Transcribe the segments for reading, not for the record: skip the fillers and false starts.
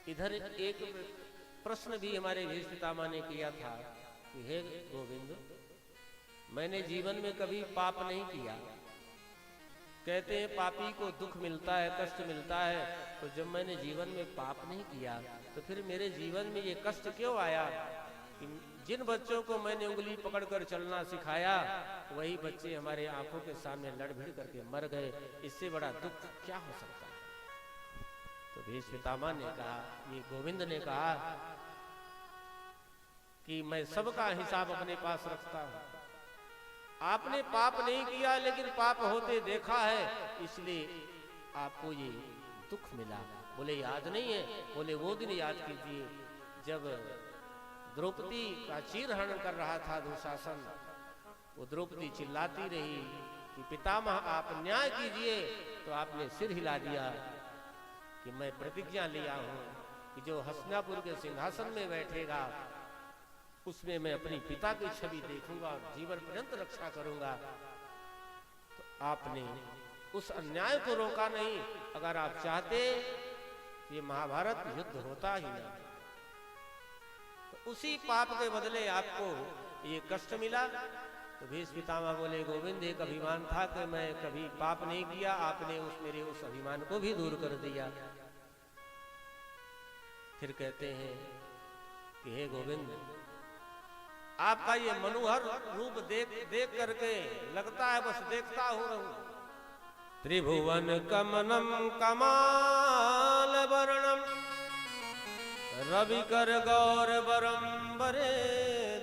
इधर एक प्रश्न भी हमारे भीष्म पितामह ने किया था कि हे गोविंद, मैंने जीवन में कभी पाप नहीं किया। कहते हैं पापी को दुख मिलता है, कष्ट मिलता है। तो जब मैंने जीवन में पाप नहीं किया तो फिर मेरे जीवन में ये कष्ट क्यों आया कि जिन बच्चों को मैंने उंगली पकड़कर चलना सिखाया वही बच्चे हमारे आंखों के सामने लड़ भिड़ करके मर गए। इससे बड़ा दुख क्या हो सकता है? तो भीष्म पितामह ने कहा, ये गोविंद ने कहा कि मैं सबका हिसाब अपने पास रखता हूं। आपने पाप नहीं किया लेकिन पाप होते देखा है, इसलिए आपको ये दुख मिला। बोले याद नहीं है? बोले वो दिन याद कीजिए जब द्रौपदी का चीरहरण कर रहा था दुशासन। वो द्रौपदी चिल्लाती रही कि पितामह आप न्याय कीजिए, तो आपने सिर हिला दिया कि मैं प्रतिज्ञा लिया हूं कि जो हस्तिनापुर के सिंहासन में बैठेगा उसमें मैं अपनी पिता की छवि देखूंगा और जीवन पर्यंत रक्षा करूंगा। तो आपने उस अन्याय को रोका नहीं। अगर आप चाहते ये महाभारत युद्ध होता ही नहीं। तो उसी पाप के बदले आपको ये कष्ट मिला। तो भीष्म पितामह बोले, गोविंद एक अभिमान था कि मैं कभी पाप नहीं किया, आपने मेरे उस अभिमान को भी दूर कर दिया। फिर कहते हैं कि हे गोविंद, आपका ये मनोहर रूप देख करके लगता है बस देखता हूं रहूं। त्रिभुवन कमनम कमाल वर्णम रविकर गौर बरंबरे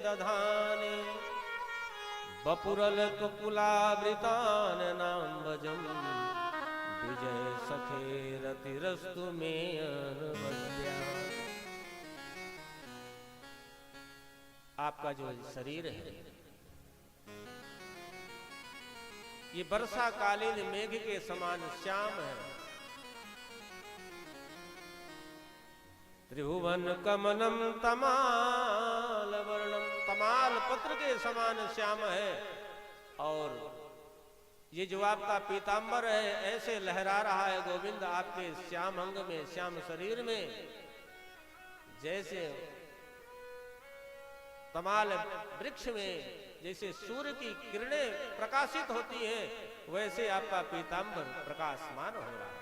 दधाने बपुरल कुकुलावृतान नाम भजम विजय सखे रतिरस्तु में। आपका जो शरीर है ये वर्षा कालीन मेघ के समान श्याम है। त्रिभुवन कमनम तमाल वर्णम, तमाल पत्र के समान श्याम है। और ये जो आपका पीतांबर है ऐसे लहरा रहा है गोविंद आपके श्याम अंग में, श्याम शरीर में। जैसे तमाल वृक्ष में जैसे सूर्य की किरणें प्रकाशित होती हैं, वैसे आपका पीतांबर प्रकाशमान हो रहा है।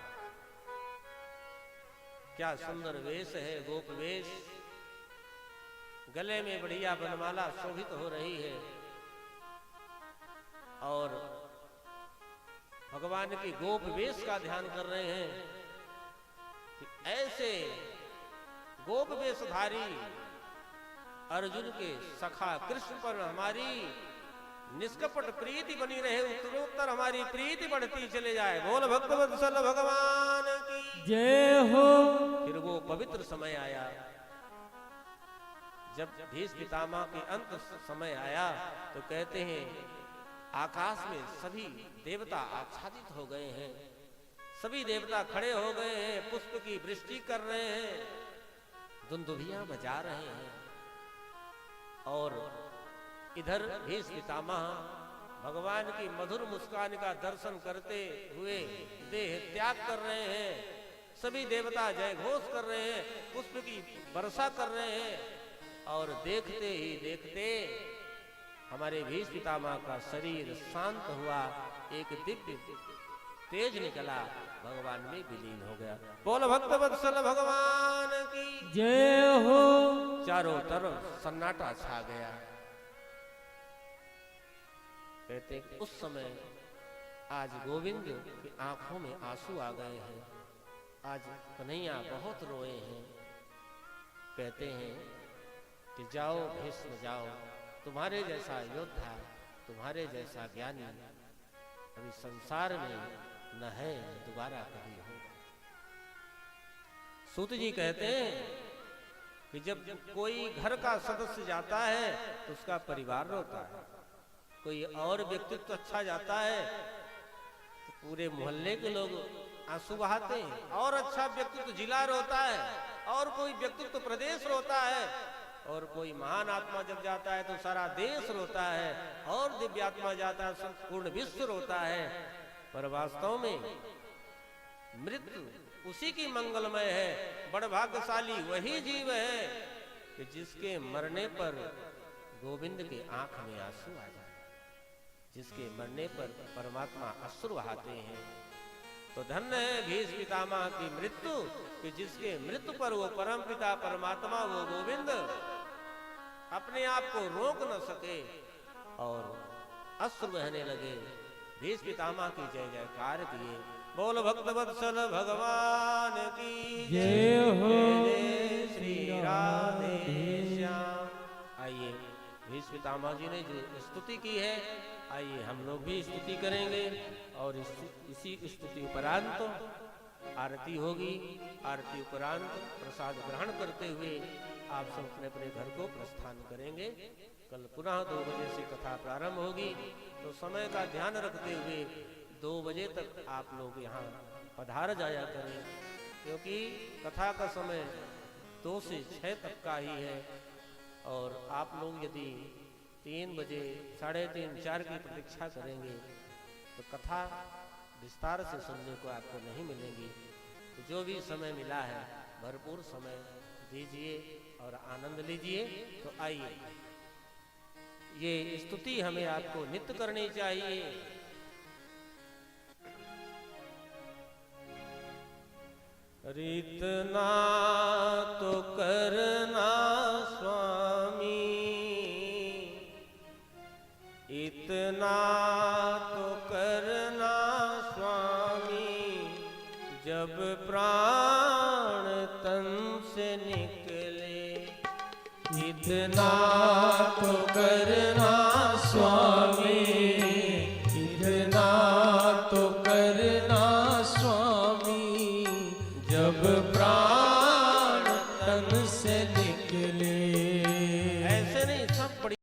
क्या सुंदर वेश है, गोप वेश। गले में बढ़िया बनमाला शोभित हो रही है और भगवान की गोप वेश का ध्यान कर रहे हैं कि ऐसे गोप वेशधारी अर्जुन के सखा कृष्ण पर हमारी निष्कपट प्रीति बनी रहे, उत्तरोत्तर हमारी प्रीति बढ़ती चले जाए। बोल भक्तवत्सल भगवान की जय हो। फिर वो पवित्र समय आया जब भीष्म पितामह के अंत समय आया। तो कहते हैं आकाश में सभी देवता आच्छादित हो गए हैं, सभी देवता खड़े हो गए हैं, पुष्प की वृष्टि कर रहे हैं, दुंदुभियां बजा रहे हैं। और इधर भीष्म पितामह भगवान की मधुर मुस्कान का दर्शन करते हुए देह त्याग कर रहे हैं। सभी देवता जय घोष कर रहे हैं, पुष्प की वर्षा कर रहे हैं। और देखते ही देखते हमारे भीष्म पितामह का शरीर शांत हुआ, एक दिव्य तेज निकला, भगवान में विलीन हो गया। बोल भक्तवत्सल भगवान की जय हो। चारों तरफ सन्नाटा छा गया। कहते उस समय आज गोविंद की आंखों में आंसू आ गए हैं, आज कन्हैया बहुत रोए हैं। कहते हैं कि जाओ भीष्म जाओ, तुम्हारे जैसा योद्धा, तुम्हारे जैसा ज्ञानी अभी संसार में न है, दोबारा कभी हो। सूत जी कहते हैं कि जब कोई घर का सदस्य जाता है तो उसका परिवार रोता है, कोई और व्यक्तित्व अच्छा जाता है तो पूरे मोहल्ले के लोग आंसू बहाते हैं, और अच्छा व्यक्तित्व जिला रोता है, और कोई व्यक्तित्व प्रदेश रोता है, और कोई महान आत्मा जब जाता है तो सारा देश रोता है, और दिव्य आत्मा जाता है पूर्ण विश्व रोता है। पर वास्तव में मृत्यु उसी की मंगलमय है। बड़ भाग्यशाली वही जीव है कि जिसके मरने पर गोविंद के आंख में आंसू आ जाए, जिसके मरने पर परमात्मा अश्रु बहाते हैं। तो धन्य है भीष्म पितामह की मृत्यु कि जिसके मृत्यु पर वो परम पिता परमात्मा वो गोविंद अपने आप को रोक न सके और अश्रु बहने लगे। भीष्म पितामह की जय जयकार किए। बोल भक्त वत्सल भगवान की जय हो। जय श्री राधे श्याम। आइए भीष्म पितामह जी ने जो स्तुति की है, आइए हम लोग भी स्तुति करेंगे और इसी स्तुति उपरांत आरती होगी। आरती उपरांत प्रसाद ग्रहण करते हुए आप सब अपने अपने घर को प्रस्थान करेंगे। कल पुनः 2 बजे से कथा प्रारंभ होगी, तो समय का ध्यान रखते हुए 2 बजे तक आप लोग यहाँ पधार जाया करें, क्योंकि कथा का समय 2 से 6 तक का ही है। और आप लोग यदि 3 बजे 3:30 4 की प्रतीक्षा करेंगे तो कथा विस्तार से सुनने को आपको नहीं मिलेगी। तो जो भी समय मिला है भरपूर समय दीजिए और आनंद लीजिए। तो आइए, ये स्तुति हमें आपको नित्य करनी चाहिए। इतना तो करना स्वामी, इतना तो करना स्वामी, जब प्राण तन से निकले। इतना तो करना स्वामी, इतना तो करना स्वामी, जब प्राण तन से निकले।